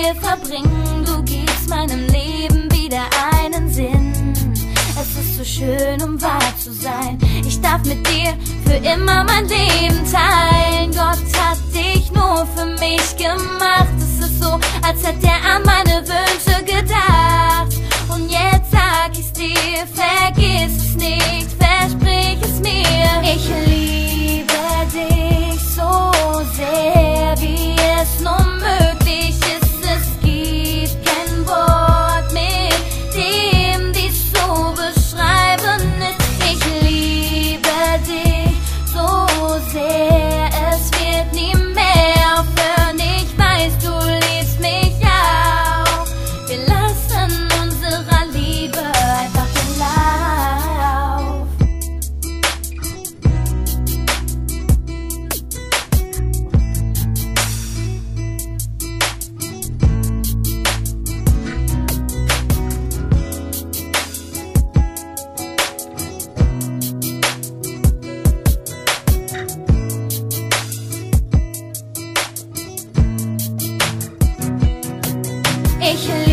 dir verbringen. Du gibst meinem Leben wieder einen Sinn. Es ist so schön, um wahr zu sein. Ich darf mit dir für immer mein Leben teilen. Gott hat dich nur für mich gemacht. Es ist so, als hätte er an meine Wünsche gedacht. Und jetzt sag ich's dir, vergiss es nicht, versprich es mir. Ich liebe dich so sehr, wie es nur möglich ist. Es gibt kein Wort, mit dem dies zu beschreiben ist. Ich liebe dich so sehr, es wird nie mehr aufhören. Ich weiß, du liebst mich auch. Wir lassen unserer Liebe einfach den Lauf. Ich